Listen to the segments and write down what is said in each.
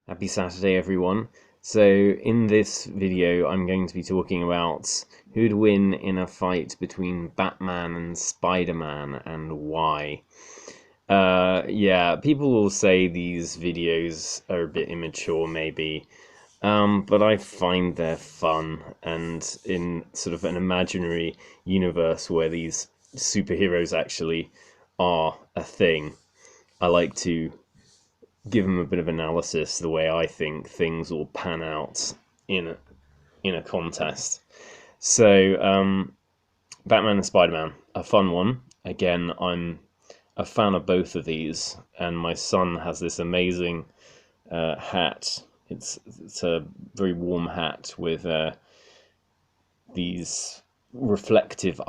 Happy Saturday, everyone. So, in this video, I'm going to be talking about who'd win in a fight between Batman and Spider-Man and why. Yeah, people will say these videos are a bit immature, maybe, but I find they're fun, and in sort of an imaginary universe where these superheroes actually are a thing, I like to give them a bit of analysis the way I think things will pan out in a contest. So, Batman and Spider-Man, a fun one. Again, I'm a fan of both of these, and my son has this amazing hat. It's a very warm hat with these reflective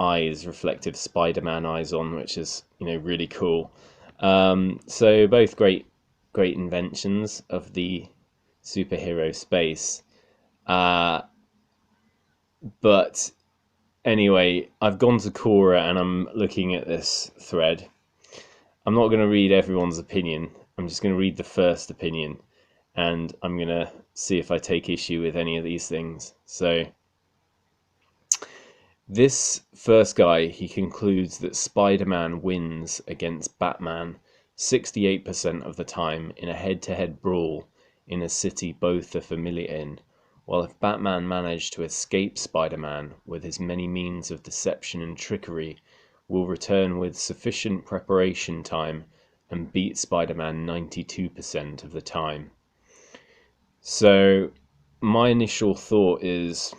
Spider-Man eyes on, which is really cool. So both great inventions of the superhero space. Uh, but anyway, I've gone to Quora and I'm looking at this thread. I'm not going to read everyone's opinion. I'm just going to read the first opinion, and I'm going to see if I take issue with any of these things. So, this first guy, he concludes that Spider-Man wins against Batman 68% of the time in a head-to-head brawl in a city both are familiar in, while if Batman managed to escape Spider-Man with his many means of deception and trickery, will return with sufficient preparation time and beat Spider-Man 92% of the time. So, my initial thought is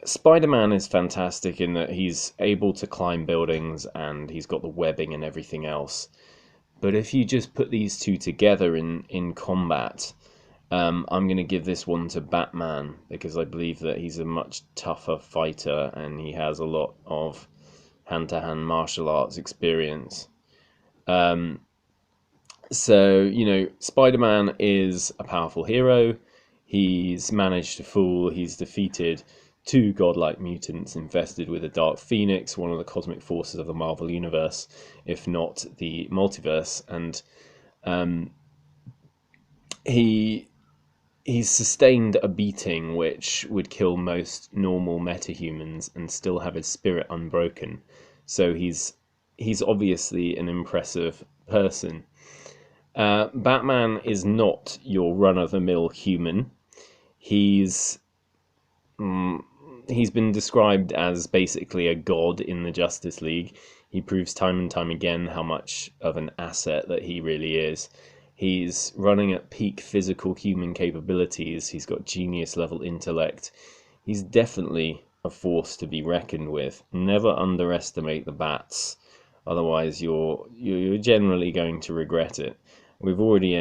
Spider-Man is fantastic in that he's able to climb buildings and he's got the webbing and everything else. But if you just put these two together in combat, I'm going to give this one to Batman because I believe that he's a much tougher fighter and he has a lot of hand-to-hand martial arts experience. So, Spider-Man is a powerful hero. He's managed to fool, he's defeated two godlike mutants infested with a Dark Phoenix, one of the cosmic forces of the Marvel Universe, if not the multiverse, and he's sustained a beating which would kill most normal metahumans and still have his spirit unbroken. So he's obviously an impressive person. Batman is not your run-of-the-mill human. He's been described as basically a god in the Justice League. He proves time and time again how much of an asset that he really is. He's running at peak physical human capabilities. He's got genius level intellect. He's definitely a force to be reckoned with. Never underestimate the bats, otherwise you're generally going to regret it. We've already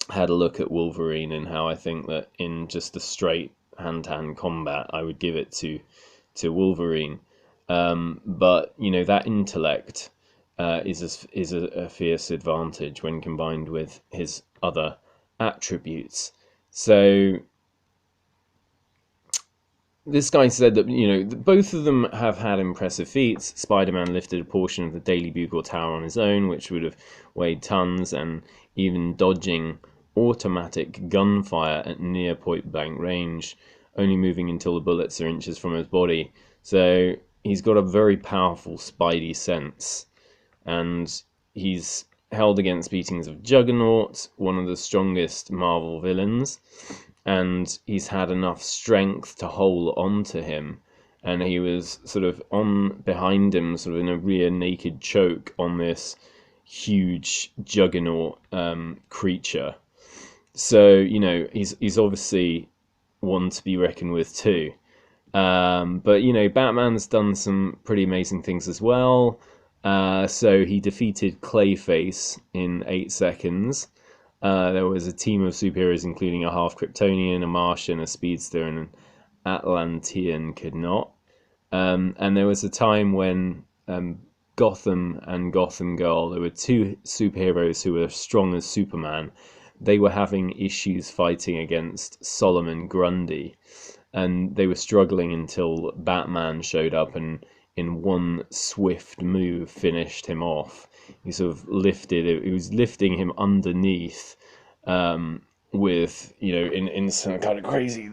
had a look at Wolverine and how I think that in just a straight hand-to-hand combat, I would give it to Wolverine. But that intellect is a fierce advantage when combined with his other attributes. So this guy said that both of them have had impressive feats. Spider-Man lifted a portion of the Daily Bugle Tower on his own, which would have weighed tons, and even dodging automatic gunfire at near point-blank range, only moving until the bullets are inches from his body. So he's got a very powerful spidey sense, and he's held against beatings of Juggernaut, one of the strongest Marvel villains, and he's had enough strength to hold on to him, and he was sort of on behind him, sort of in a rear naked choke on this huge Juggernaut creature. So he's obviously one to be reckoned with too. But Batman's done some pretty amazing things as well. So he defeated Clayface in 8 seconds. There was a team of superheroes, including a half Kryptonian, a Martian, a Speedster, and an Atlantean could not. And there was a time when Gotham and Gotham Girl, there were two superheroes who were as strong as Superman. They were having issues fighting against Solomon Grundy, and they were struggling until Batman showed up and in one swift move finished him off. He sort of he was lifting him underneath with, in some kind of crazy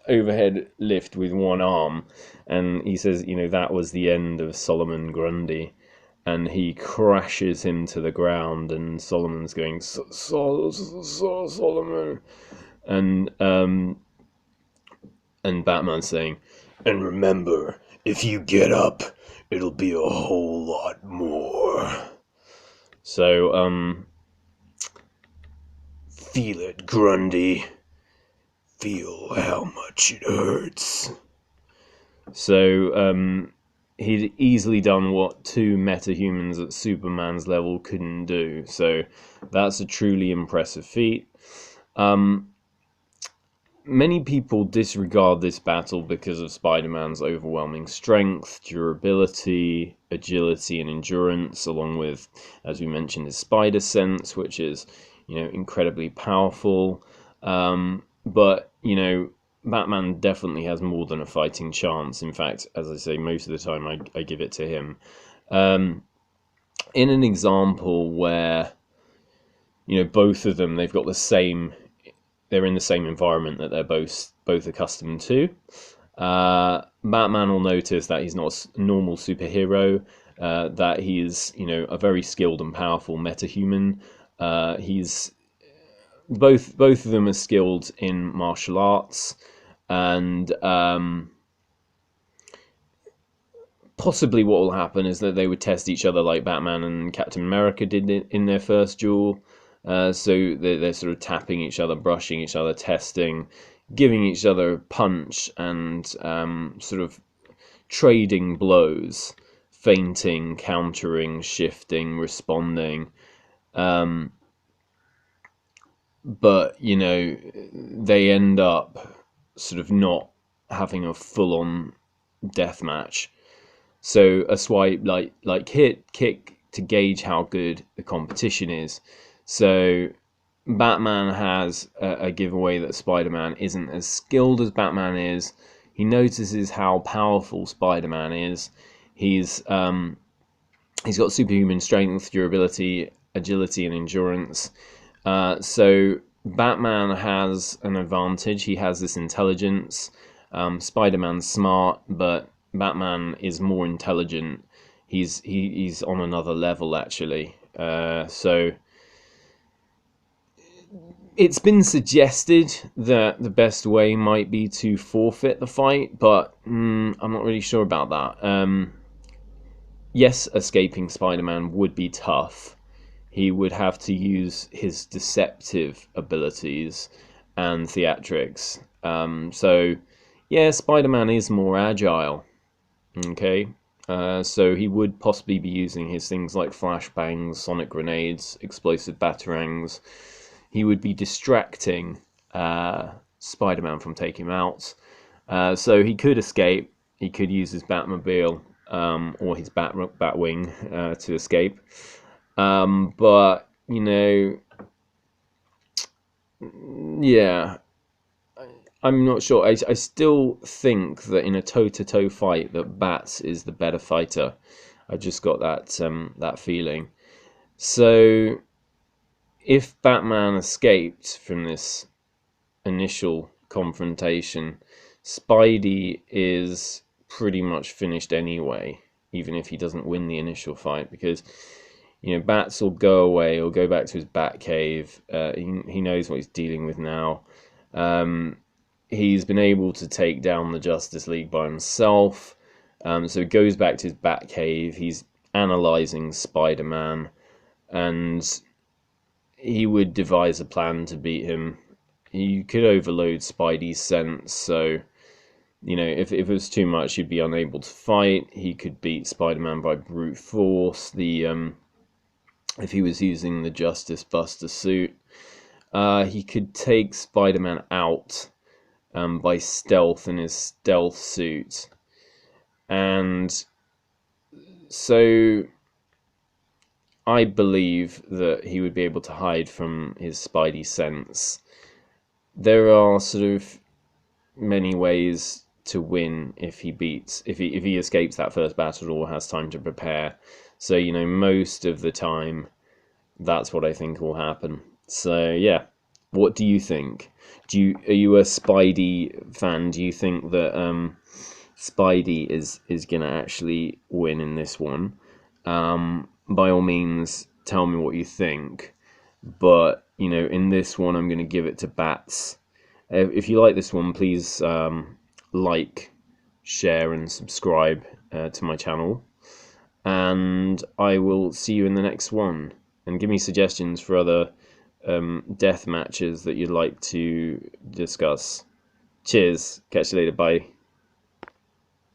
overhead lift with one arm. And he says, that was the end of Solomon Grundy. And he crashes him to the ground, and Solomon's going, Solomon. And Batman's saying, and remember, if you get up, it'll be a whole lot more. So, feel it, Grundy. Feel how much it hurts. So, he'd easily done what two metahumans at Superman's level couldn't do. So, that's a truly impressive feat. Many people disregard this battle because of Spider-Man's overwhelming strength, durability, agility, and endurance, along with, as we mentioned, his spider sense, which is, incredibly powerful. But, Batman definitely has more than a fighting chance. In fact, as I say, most of the time I give it to him. In an example where, both of them, they've got the same... They're in the same environment that they're both accustomed to. Batman will notice that he's not a normal superhero, that he's, a very skilled and powerful metahuman. He's both of them are skilled in martial arts, and possibly what will happen is that they would test each other like Batman and Captain America did in their first duel. So they're sort of tapping each other, brushing each other, testing, giving each other a punch, and sort of trading blows, feinting, countering, shifting, responding. But, they end up sort of not having a full-on death match. So a swipe, like hit, kick, to gauge how good the competition is. So Batman has a giveaway that Spider-Man isn't as skilled as Batman is. He notices how powerful Spider-Man is. He's got superhuman strength, durability, agility, and endurance. So Batman has an advantage. He has this intelligence. Spider-Man's smart, but Batman is more intelligent. He's on another level, actually. So it's been suggested that the best way might be to forfeit the fight, but I'm not really sure about that. Yes, escaping Spider-Man would be tough. He would have to use his deceptive abilities and theatrics. So, yeah, Spider-Man is more agile. Okay, so he would possibly be using his things like flashbangs, sonic grenades, explosive batarangs. He would be distracting Spider-Man from taking him out. So he could escape. He could use his Batmobile or his Batwing to escape. But, yeah, I'm not sure. I still think that in a toe-to-toe fight that Bats is the better fighter. I just got that feeling. So if Batman escaped from this initial confrontation, Spidey is pretty much finished anyway, even if he doesn't win the initial fight, because Bats will go away or go back to his Batcave. He knows what he's dealing with now. He's been able to take down the Justice League by himself, so he goes back to his Batcave. He's analyzing Spider-Man, and he would devise a plan to beat him. He could overload Spidey's sense, so if it was too much, he'd be unable to fight. He could beat Spider-Man by brute force. If he was using the Justice Buster suit, he could take Spider-Man out by stealth in his stealth suit, and so I believe that he would be able to hide from his Spidey sense. There are sort of many ways to win if he escapes that first battle or has time to prepare. So most of the time, that's what I think will happen. So yeah, What do you think? Are you a Spidey fan? Do you think that Spidey is gonna actually win in this one? By all means, tell me what you think. But in this one, I'm gonna give it to Bats. If you like this one, please like, share, and subscribe to my channel. And I will see you in the next one. And give me suggestions for other death matches that you'd like to discuss. Cheers. Catch you later. Bye.